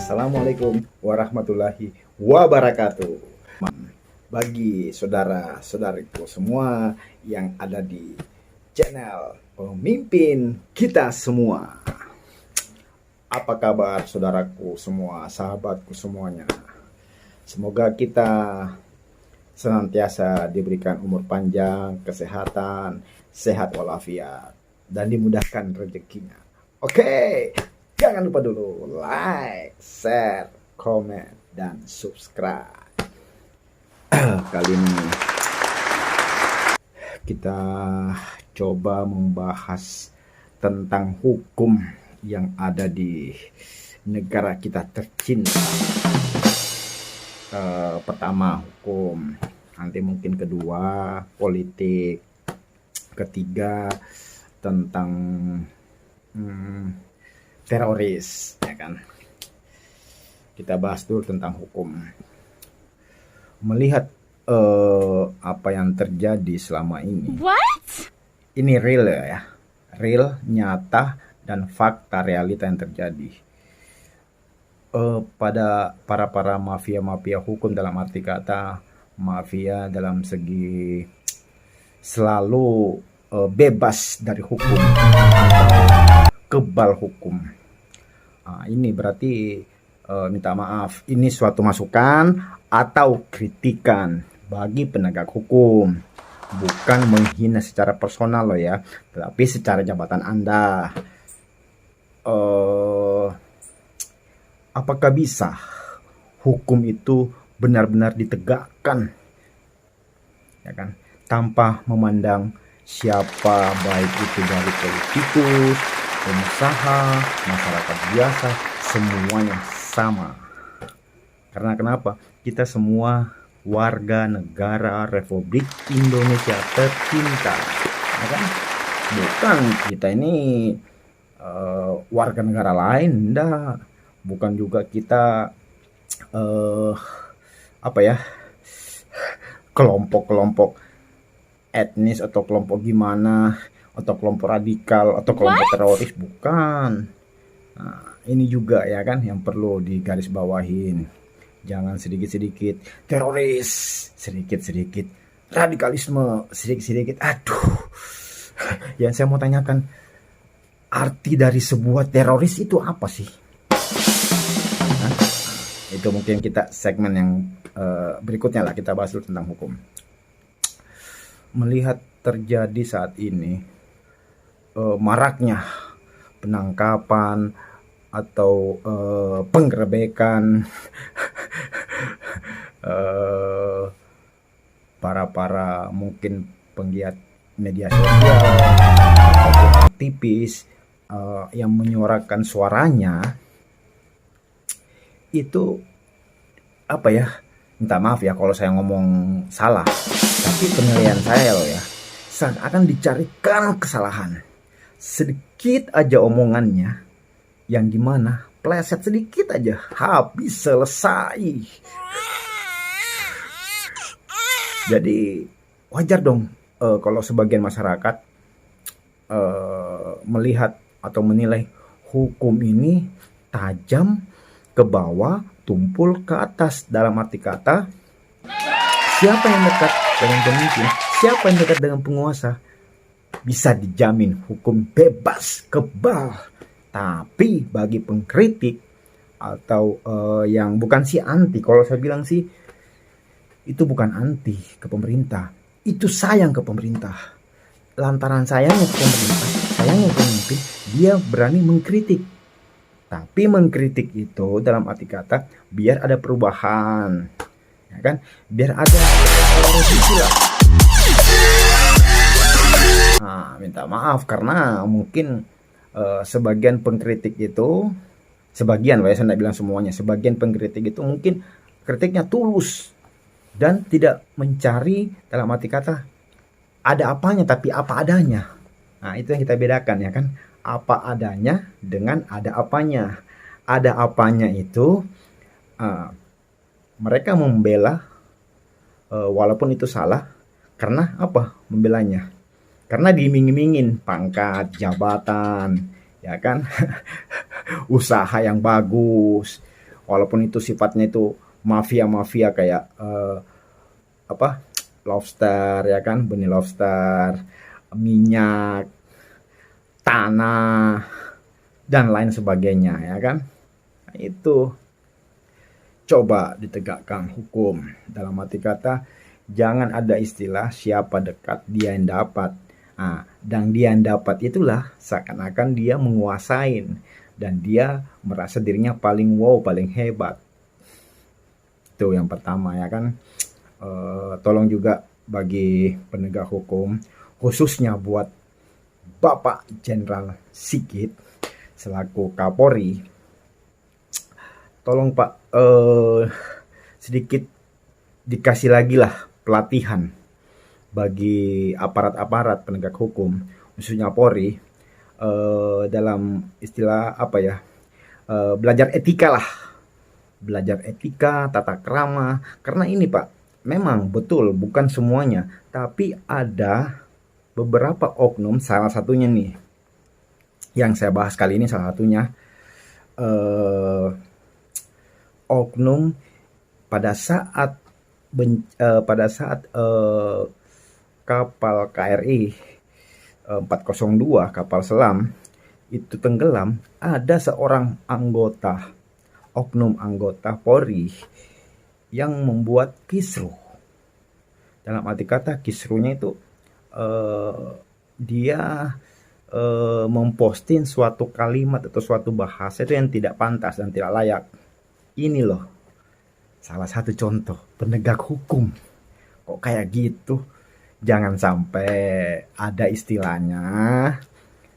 Assalamualaikum warahmatullahi wabarakatuh. Bagi saudara-saudariku semua yang ada di channel Pemimpin Kita Semua. Apa kabar saudaraku semua, sahabatku semuanya? Semoga kita senantiasa diberikan umur panjang, kesehatan, sehat walafiat, dan dimudahkan rezekinya. Oke, jangan lupa dulu like, share, komen, dan subscribe. Kali ini kita coba membahas tentang hukum yang ada di negara kita tercinta. Pertama hukum, nanti mungkin kedua politik, ketiga tentang teroris, ya kan. Kita bahas dulu tentang hukum. Melihat apa yang terjadi selama ini. What? Ini real ya, real, nyata, dan fakta realita yang terjadi. Pada para mafia hukum, dalam arti kata mafia dalam segi selalu bebas dari hukum atau kebal hukum. Ini berarti minta maaf, ini suatu masukan atau kritikan bagi penegak hukum, bukan menghina secara personal loh ya, tetapi secara jabatan Anda. Apakah bisa hukum itu benar-benar ditegakkan, ya kan, tanpa memandang siapa, baik itu dari politikus, pengusaha, masyarakat biasa, semuanya sama. Karena kenapa? Kita semua warga negara Republik Indonesia tercinta, ya kan? Bukan kita ini warga negara lain, enggak. Bukan juga kita kelompok-kelompok etnis atau kelompok gimana, atau kelompok radikal atau kelompok teroris, bukan. Nah, ini juga ya kan yang perlu digarisbawahin. Jangan sedikit-sedikit teroris, sedikit-sedikit radikalisme, sedikit-sedikit. Aduh. Yang saya mau tanyakan, arti dari sebuah teroris itu apa sih? Nah, itu mungkin kita segmen yang berikutnya lah, kita bahas dulu tentang hukum. Melihat terjadi saat ini maraknya penangkapan atau penggerebekan para mungkin penggiat media sosial atau aktivis yang menyuarakan suaranya, itu minta maaf ya kalau saya ngomong salah, tapi penilaian saya loh ya, akan dicarikan kesalahan sedikit aja omongannya, yang dimana pleset sedikit aja habis selesai. Jadi wajar dong kalau sebagian masyarakat melihat atau menilai hukum ini tajam ke bawah, tumpul ke atas. Dalam arti kata, siapa yang dekat dengan pemimpin, siapa yang dekat dengan penguasa, bisa dijamin hukum bebas, kebal. Tapi bagi pengkritik atau yang bukan sih anti, kalau saya bilang sih itu bukan anti ke pemerintah, itu sayang ke pemerintah. Lantaran sayangnya ke pemerintah, sayangnya ke pemimpin, dia berani mengkritik. Tapi mengkritik itu dalam arti kata biar ada perubahan, ya kan? Biar ada revisi lah. Minta maaf karena mungkin sebagian pengkritik itu, sebagian, saya tidak bilang semuanya, sebagian pengkritik itu mungkin kritiknya tulus dan tidak mencari, dalam arti kata ada apanya tapi apa adanya. Nah, itu yang kita bedakan, ya kan? Apa adanya dengan ada apanya. Ada apanya itu mereka membela walaupun itu salah. Karena apa membelanya? Karena diiming-imingin pangkat, jabatan, ya kan? Usaha yang bagus, walaupun itu sifatnya itu mafia-mafia kayak apa, lobster ya kan, benih lobster, minyak, tanah, dan lain sebagainya ya kan. Nah, itu coba ditegakkan hukum. Dalam arti kata, jangan ada istilah siapa dekat dia yang dapat. Nah, dan dia yang dapat itulah seakan-akan dia menguasain dan dia merasa dirinya paling wow, paling hebat. Itu yang pertama ya kan. Tolong juga bagi penegak hukum, khususnya buat Bapak Jenderal Sigit selaku Kapolri, tolong Pak, sedikit dikasih lagi lah pelatihan bagi aparat-aparat penegak hukum, khususnya Polri, dalam istilah apa ya, belajar etika lah, belajar etika, tata krama, karena ini Pak, memang betul bukan semuanya, tapi ada beberapa oknum, salah satunya nih, yang saya bahas kali ini salah satunya, oknum pada saat kapal KRI 402 kapal selam itu tenggelam, ada seorang oknum anggota Polri yang membuat kisruh. Dalam arti kata kisruhnya itu dia memposting suatu kalimat atau suatu bahasa itu yang tidak pantas dan tidak layak. Ini loh salah satu contoh penegak hukum kok kayak gitu. Jangan sampai ada istilahnya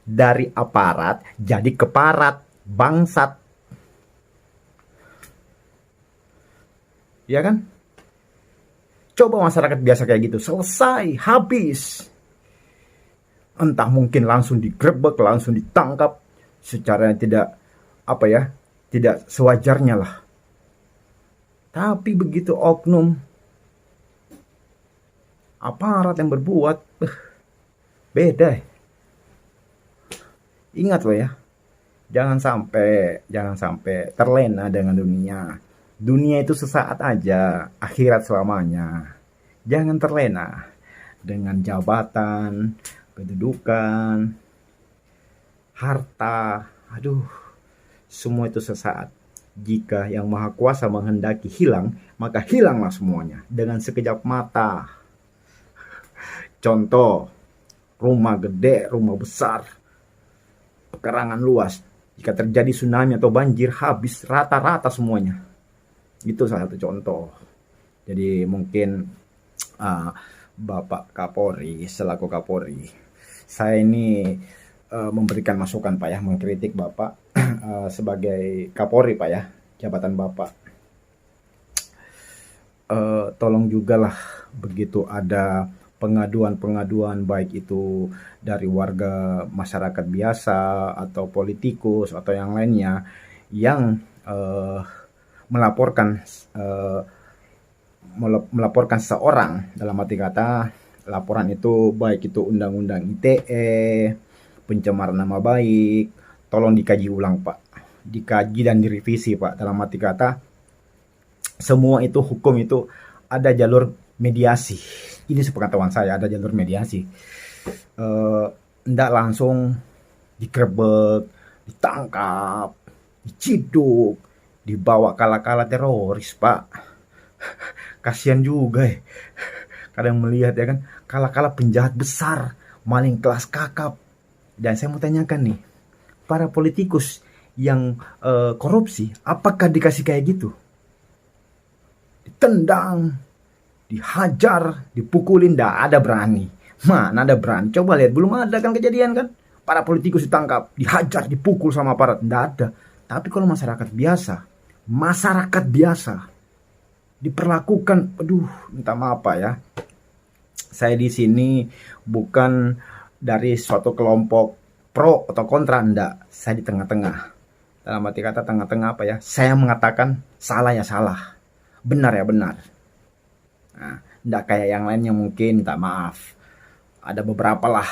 dari aparat jadi keparat, bangsat. Ya kan? Coba masyarakat biasa kayak gitu, selesai, habis. Entah mungkin langsung digrebek, langsung ditangkap secara tidak apa ya, tidak sewajarnya lah. Tapi begitu oknum aparat yang berbuat, beda. Ingat loh ya, jangan sampai terlena dengan dunia. Dunia itu sesaat aja, akhirat selamanya. Jangan terlena dengan jabatan, kedudukan, harta. Aduh, semua itu sesaat. Jika yang Maha Kuasa menghendaki hilang, maka hilanglah semuanya dengan sekejap mata. Contoh, rumah gede, rumah besar, pekarangan luas. Jika terjadi tsunami atau banjir, habis rata-rata semuanya. Itu salah satu contoh. Jadi mungkin Bapak Kapolri, selaku Kapolri, saya ini memberikan masukan Pak ya, mengkritik Bapak sebagai Kapolri Pak ya, jabatan Bapak. Tolong juga lah begitu ada pengaduan-pengaduan baik itu dari warga masyarakat biasa atau politikus atau yang lainnya yang melaporkan seseorang, dalam arti kata laporan itu baik itu undang-undang ITE, pencemaran nama baik, tolong dikaji ulang Pak, dikaji dan direvisi Pak. Dalam arti kata semua itu hukum itu ada jalur mediasi. Ini sepengetahuan saya, ada jalur mediasi. Ndak langsung digrebek, ditangkap, diciduk, dibawa kala-kala teroris Pak. Kasihan juga ya. Kadang melihat ya kan, kala-kala penjahat besar, maling kelas kakap. Dan saya mau tanyakan nih, para politikus yang korupsi, apakah dikasih kayak gitu? Ditendang, dihajar, dipukulin, nggak ada berani. Mana ada berani? Coba lihat, belum ada kan kejadian kan? Para politikus ditangkap, dihajar, dipukul sama aparat, nggak ada. Tapi kalau masyarakat biasa diperlakukan, aduh, minta maaf Pak ya. Saya di sini bukan dari suatu kelompok pro atau kontra, enggak. Saya di tengah-tengah. Dalam arti kata tengah-tengah apa ya? Saya mengatakan salah ya salah, benar ya benar. Nah, enggak kayak yang lainnya mungkin minta maaf. Ada beberapa lah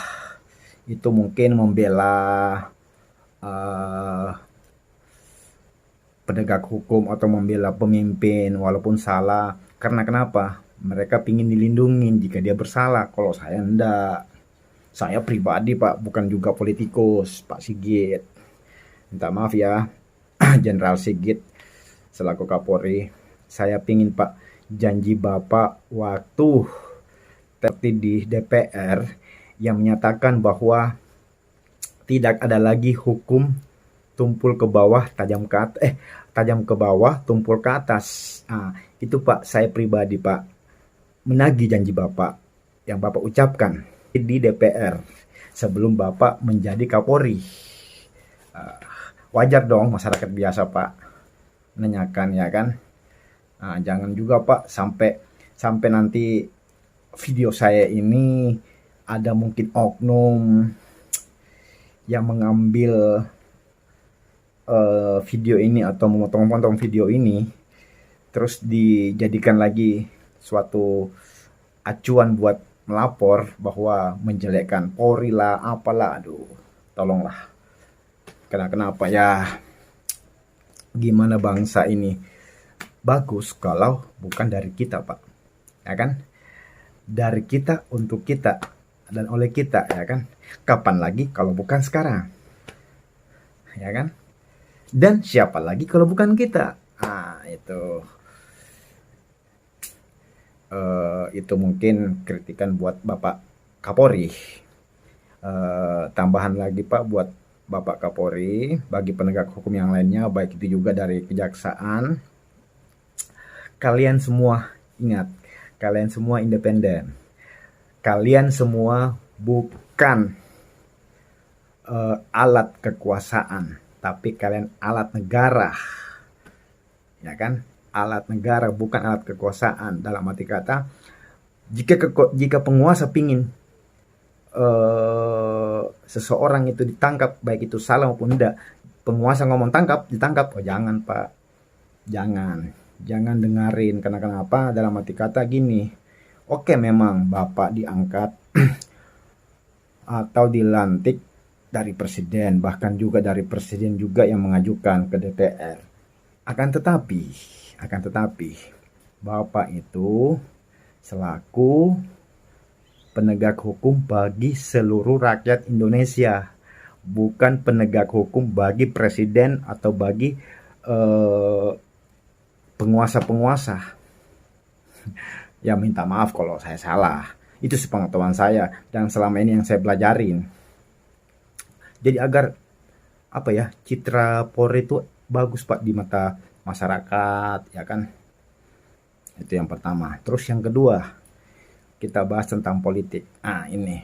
itu mungkin membela penegak hukum atau membela pemimpin walaupun salah. Karena kenapa? Mereka ingin dilindungi jika dia bersalah. Kalau saya enggak. Saya pribadi Pak, bukan juga politikus, Pak Sigit. Minta maaf ya, Jenderal Sigit selaku Kapolri. Saya pingin Pak, janji Bapak waktu di DPR yang menyatakan bahwa tidak ada lagi hukum tumpul ke bawah, tajam ke bawah, tumpul ke atas. Itu Pak, saya pribadi Pak, menagih janji Bapak yang Bapak ucapkan di DPR sebelum Bapak menjadi Kapolri. Wajar dong masyarakat biasa Pak menanyakan ya kan. Jangan juga Pak sampai nanti video saya ini ada mungkin oknum yang mengambil video ini atau memotong-potong video ini terus dijadikan lagi suatu acuan buat melapor bahwa menjelekkan Polri lah apalah. Aduh, tolonglah. Kenapa ya, gimana bangsa ini bagus kalau bukan dari kita Pak, ya kan? Dari kita untuk kita dan oleh kita, ya kan? Kapan lagi kalau bukan sekarang, ya kan? Dan siapa lagi kalau bukan kita? Itu mungkin kritikan buat Bapak Kapolri. Tambahan lagi Pak buat Bapak Kapolri, bagi penegak hukum yang lainnya, baik itu juga dari kejaksaan. Kalian semua ingat, kalian semua independen. Kalian semua bukan alat kekuasaan, tapi kalian alat negara. Ya kan? Alat negara, bukan alat kekuasaan. Dalam arti kata, jika penguasa pingin seseorang itu ditangkap, baik itu salah maupun tidak, penguasa ngomong ditangkap, jangan Pak, jangan dengerin. Karena kenapa? Dalam arti kata gini, oke memang Bapak diangkat atau dilantik dari presiden, bahkan juga dari presiden juga yang mengajukan ke DPR. Akan tetapi Bapak itu selaku penegak hukum bagi seluruh rakyat Indonesia, bukan penegak hukum bagi presiden atau bagi penguasa-penguasa. Ya minta maaf kalau saya salah. Itu sepengetahuan saya dan selama ini yang saya belajarin. Jadi agar citra Polri itu bagus Pak di mata masyarakat, ya kan? Itu yang pertama. Terus yang kedua, kita bahas tentang politik. Ini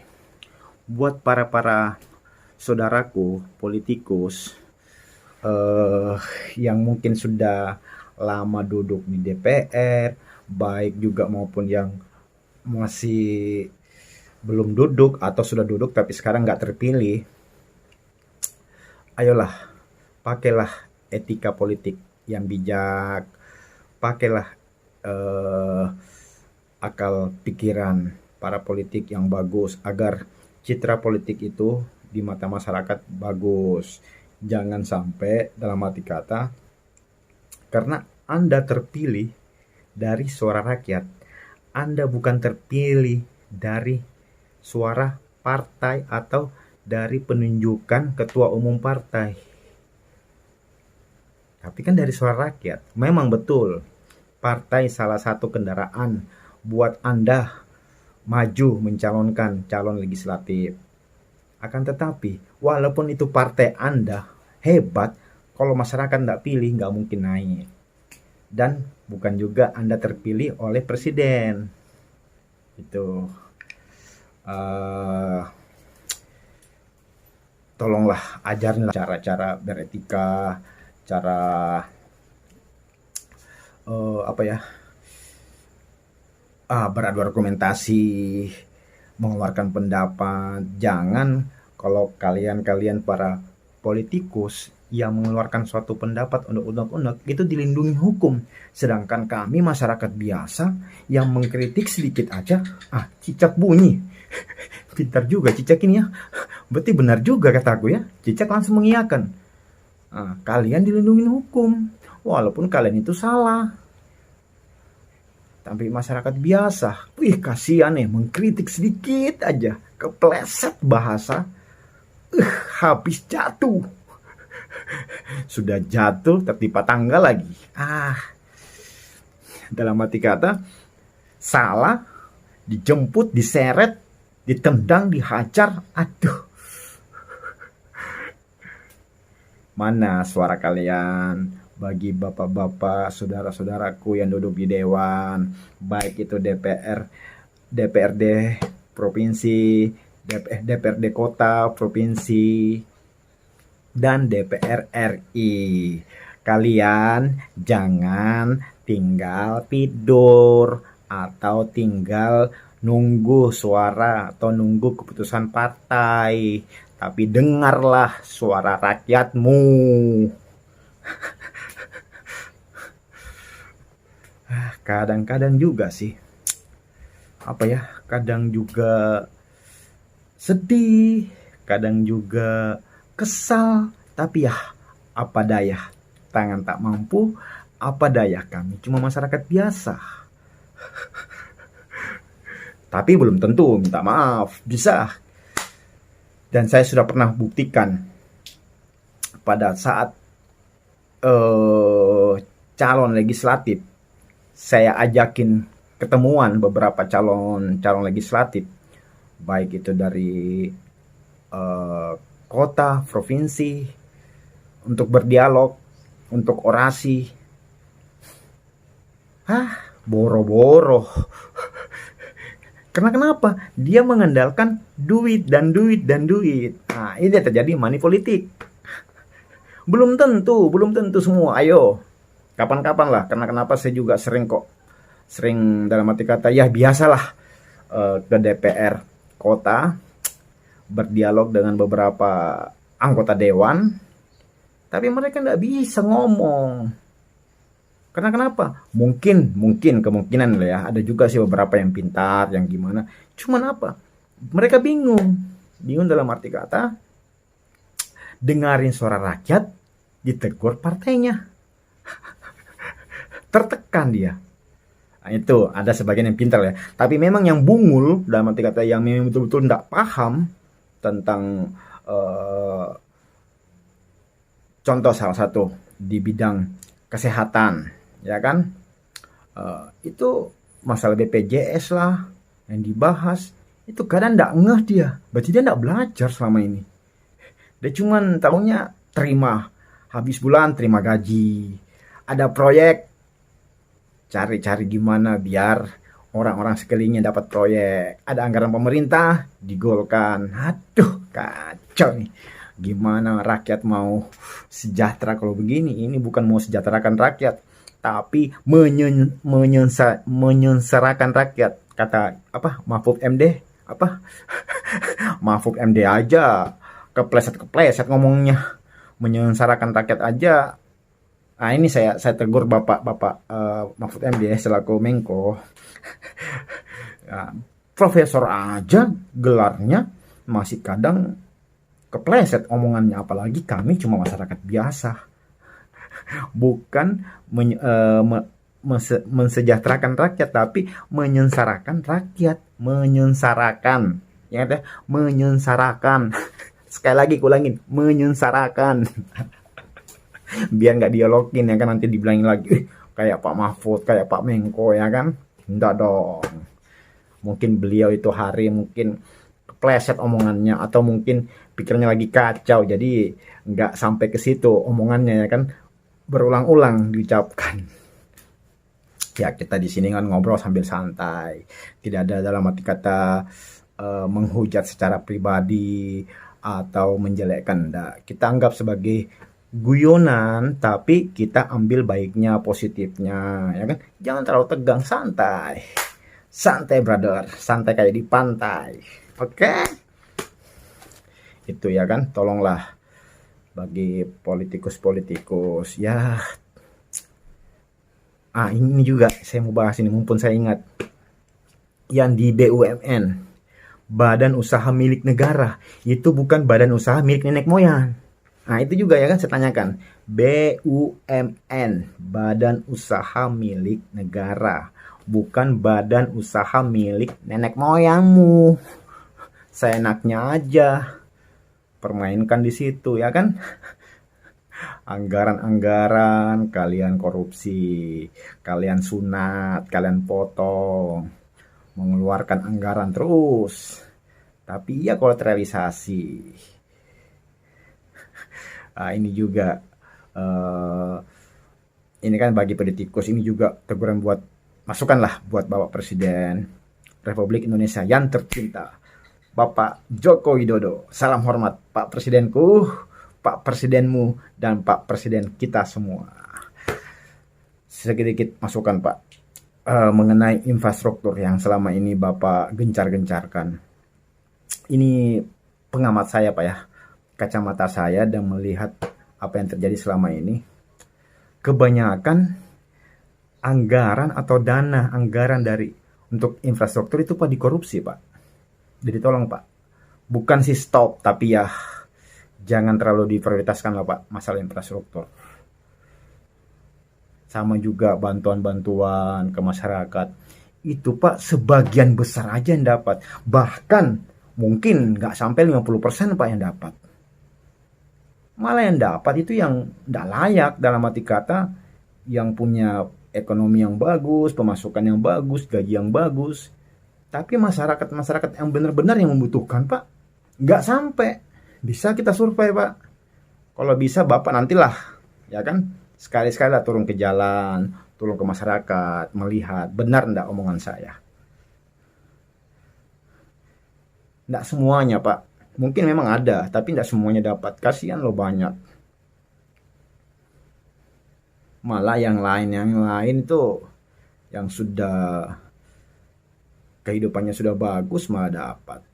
buat para saudaraku politikus yang mungkin sudah lama duduk di DPR, baik juga maupun yang masih belum duduk atau sudah duduk tapi sekarang nggak terpilih. Ayolah, pakailah etika politik yang bijak, pakailah akal pikiran para politik yang bagus agar citra politik itu di mata masyarakat bagus. Jangan sampai dalam arti kata, karena Anda terpilih dari suara rakyat, Anda bukan terpilih dari suara partai atau dari penunjukan ketua umum partai, tapi kan dari suara rakyat. Memang betul partai salah satu kendaraan buat Anda maju mencalonkan calon legislatif. Akan tetapi, walaupun itu partai Anda hebat, kalau masyarakat tidak pilih, nggak mungkin naik. Dan bukan juga Anda terpilih oleh presiden. Itu. Tolonglah ajarin cara-cara beretika, cara beradu argumentasi, mengeluarkan pendapat. Jangan kalau kalian para politikus yang mengeluarkan suatu pendapat unek-unek itu dilindungi hukum, sedangkan kami masyarakat biasa yang mengkritik sedikit aja cicak bunyi. Pintar juga cicak ini ya, berarti benar juga kataku ya. Cicak langsung mengiyakan. Kalian dilindungi hukum walaupun kalian itu salah. Tapi masyarakat biasa, kasihan mengkritik sedikit aja, kepleset bahasa, habis jatuh. Sudah jatuh tertimpa tangga lagi. Dalam arti kata, salah, dijemput, diseret, ditendang, dihajar. Aduh. Mana suara kalian? Bagi bapak-bapak, saudara-saudaraku yang duduk di dewan, baik itu DPRD provinsi, DPRD kota, provinsi, dan DPR RI. Kalian jangan tinggal tidur atau tinggal nunggu suara atau nunggu keputusan partai, tapi dengarlah suara rakyatmu. Kadang-kadang juga sih, kadang juga sedih, kadang juga kesal, tapi apa daya, tangan tak mampu, apa daya, kami cuma masyarakat biasa. Tapi belum tentu minta maaf, bisa. Dan saya sudah pernah buktikan pada saat calon legislatif, saya ajakin ketemuan beberapa calon legislatif, baik itu dari kota, provinsi, untuk berdialog, untuk orasi. Boro-boro. Karena kenapa? Dia mengandalkan duit dan duit dan duit. Ini terjadi money politik. Belum tentu semua. Ayo, kapan-kapan lah. Karena kenapa saya juga sering dalam arti kata, biasalah ke DPR kota, berdialog dengan beberapa anggota dewan, tapi mereka nggak bisa ngomong. Karena kenapa? Mungkin kemungkinan lah ya, ada juga sih beberapa yang pintar, yang gimana. Cuman mereka bingung dalam arti kata, dengarin suara rakyat, ditegur partainya. Tertekan dia. Itu ada sebagian yang pintar ya. Tapi memang yang bungul, dalam arti kata yang memang betul-betul tidak paham tentang contoh salah satu di bidang kesehatan, ya kan? Itu masalah BPJS lah yang dibahas. Itu kadang tidak ngeh dia. Berarti dia tidak belajar selama ini. Dia cuman tahunya terima habis bulan, terima gaji. Ada proyek, cari-cari gimana biar orang-orang sekelilingnya dapat proyek. Ada anggaran pemerintah, digolkan. Aduh, kacau nih. Gimana rakyat mau sejahtera kalau begini? Ini bukan mau sejahterakan rakyat, tapi menyengsarakan rakyat. Kata Mahfud MD, Mahfud MD aja kepleset ngomongnya, menyengsarakan rakyat aja. Ini saya tegur Bapak Mahfud MD selaku Menko. Profesor aja gelarnya masih kadang kepleset omongannya, apalagi kami cuma masyarakat biasa. Bukan mensejahterakan rakyat, tapi menyengsarakan rakyat. Menyengsarakan. Ya ada, menyengsarakan. Sekali lagi kulangin, menyengsarakan. Biar nggak dialogin ya kan, nanti dibilangin lagi kayak Pak Mahfud, kayak Pak Menko ya kan. Enggak dong. Mungkin beliau itu hari mungkin kepleset omongannya, atau mungkin pikirnya lagi kacau, jadi nggak sampai ke situ omongannya ya kan, berulang-ulang diucapkan. Ya kita di sini kan ngobrol sambil santai, tidak ada dalam arti kata menghujat secara pribadi atau menjelekkan. Kita anggap sebagai guyonan, tapi kita ambil baiknya, positifnya ya kan. Jangan terlalu tegang, santai brother, santai kayak di pantai. Oke? Itu ya kan, tolonglah bagi politikus ya. Ini juga saya mau bahas ini, mumpun saya ingat. Yang di BUMN, badan usaha milik negara, itu bukan badan usaha milik nenek moyang. Nah, itu juga ya kan saya tanyakan. BUMN, Badan Usaha Milik Negara, bukan badan usaha milik nenek moyangmu. Seenaknya aja permainkan di situ ya kan. Anggaran-anggaran kalian korupsi, kalian sunat, kalian potong, mengeluarkan anggaran terus. Tapi ya kalau terrealisasi, ini juga ini kan bagi politikus, ini juga teguran buat masukan lah buat Bapak Presiden Republik Indonesia yang tercinta, Bapak Joko Widodo. Salam hormat Pak Presidenku, Pak Presidenmu, dan Pak Presiden kita semua. Sedikit masukan Pak mengenai infrastruktur yang selama ini Bapak gencar-gencarkan. Ini pengamat saya Pak ya, kacamata saya dan melihat apa yang terjadi selama ini. Kebanyakan anggaran atau dana anggaran dari untuk infrastruktur itu Pak dikorupsi Pak. Jadi tolong Pak, bukan sih stop, tapi ya jangan terlalu diprioritaskan lah Pak masalah infrastruktur. Sama juga bantuan-bantuan ke masyarakat. Itu Pak sebagian besar aja yang dapat. Bahkan mungkin nggak sampai 50% Pak yang dapat. Malah yang dapat itu yang tidak layak, dalam arti kata yang punya ekonomi yang bagus, pemasukan yang bagus, gaji yang bagus. Tapi masyarakat yang benar-benar yang membutuhkan Pak, nggak sampai. Bisa kita survei Pak. Kalau bisa Bapak nantilah, ya kan, sekali-sekali lah turun ke jalan, turun ke masyarakat, melihat benar enggak omongan saya. Enggak semuanya Pak. Mungkin memang ada, tapi enggak semuanya dapat. Kasihan loh banyak. Malah yang lain itu yang sudah kehidupannya sudah bagus malah dapat.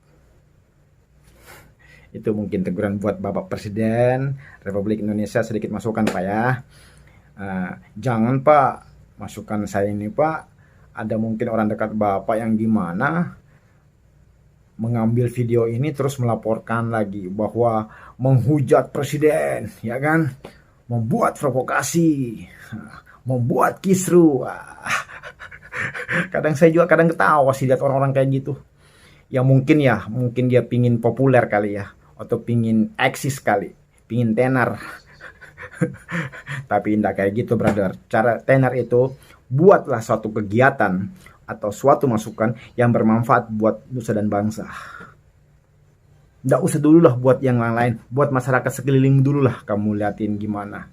Itu mungkin teguran buat Bapak Presiden Republik Indonesia, sedikit masukan Pak ya. Jangan Pak, masukan saya ini Pak, ada mungkin orang dekat Bapak yang gimana mengambil video ini terus melaporkan lagi bahwa menghujat presiden, ya kan, membuat provokasi, membuat kisru. Kadang saya juga kadang ketawa sih lihat orang-orang kayak gitu. Ya mungkin dia pingin populer kali ya, atau pingin eksis kali, pingin tenar. Tapi tidak kayak gitu brother. Cara tenar itu, buatlah suatu kegiatan atau suatu masukan yang bermanfaat buat nusa dan bangsa. Nggak usah dulu lah buat yang lain, buat masyarakat sekeliling dulu lah kamu liatin gimana.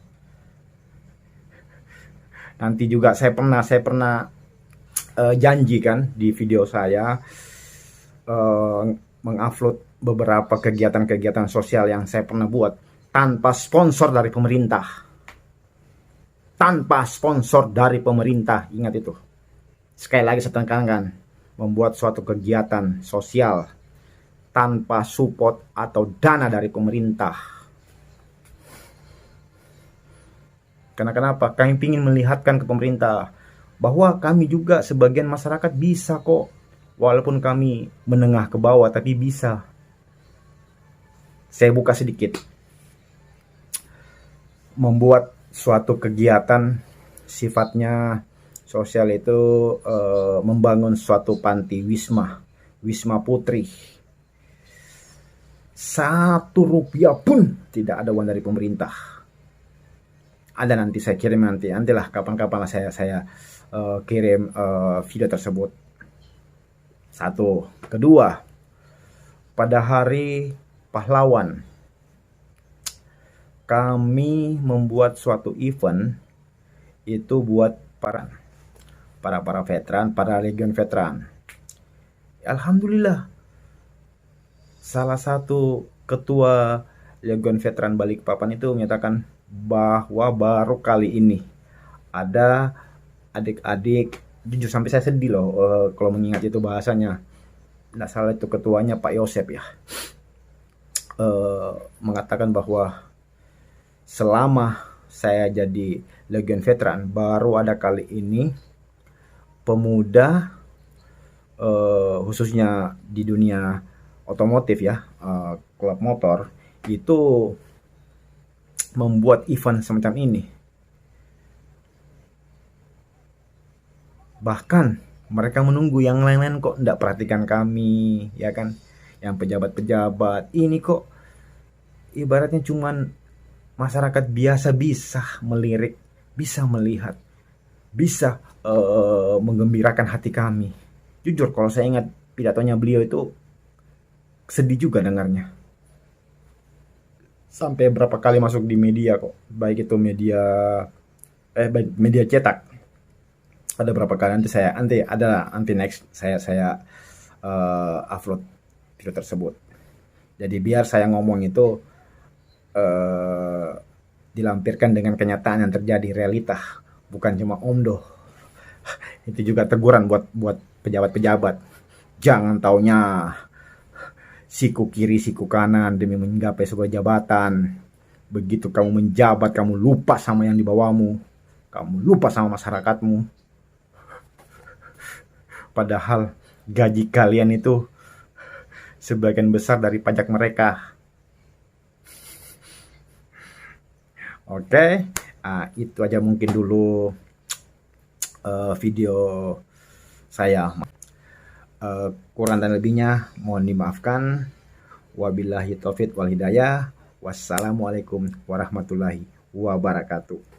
Nanti juga saya pernah janji kan di video saya mengupload beberapa kegiatan-kegiatan sosial yang saya pernah buat tanpa sponsor dari pemerintah. Tanpa sponsor dari pemerintah, ingat itu. Sekali lagi saya tekankan, membuat suatu kegiatan sosial tanpa support atau dana dari pemerintah. Karena kenapa? Kami ingin melihatkan ke pemerintah bahwa kami juga sebagian masyarakat bisa kok, walaupun kami menengah ke bawah, tapi bisa. Saya buka sedikit. Membuat suatu kegiatan sifatnya sosial itu membangun suatu panti Wisma Putri. 1 rupiah pun tidak ada uang dari pemerintah. Ada, nanti saya kirim nantilah kapan-kapan lah saya kirim video tersebut. 1. Kedua, pada Hari Pahlawan kami membuat suatu event itu buat para veteran, para legion veteran. Alhamdulillah, salah satu ketua Legion Veteran Balikpapan itu menyatakan bahwa baru kali ini ada adik-adik, jujur sampai saya sedih loh kalau mengingat itu bahasanya. Nggak salah itu ketuanya Pak Yosep ya, mengatakan bahwa selama saya jadi Legion Veteran baru ada kali ini pemuda khususnya di dunia otomotif ya, klub motor itu membuat event semacam ini. Bahkan mereka menunggu, yang lain-lain kok tidak perhatikan kami, ya kan? Yang pejabat-pejabat ini kok ibaratnya cuman masyarakat biasa bisa melirik, bisa melihat, bisa menggembirakan hati kami. Jujur kalau saya ingat pidatonya beliau itu sedih juga dengarnya. Sampai berapa kali masuk di media kok, baik itu baik media cetak. Ada berapa kali, nanti next saya upload video tersebut. Jadi biar saya ngomong itu dilampirkan dengan kenyataan yang terjadi, realita, bukan cuma omdo. Itu juga teguran buat pejabat-pejabat. Jangan taunya siku kiri siku kanan demi menggapai sebuah jabatan. Begitu kamu menjabat, kamu lupa sama yang di bawahmu, kamu lupa sama masyarakatmu. Padahal gaji kalian itu sebagian besar dari pajak mereka. Oke, itu aja mungkin dulu video saya. Kurang dan lebihnya mohon dimaafkan. Wabillahi taufiq wal hidayah. Wassalamualaikum warahmatullahi wabarakatuh.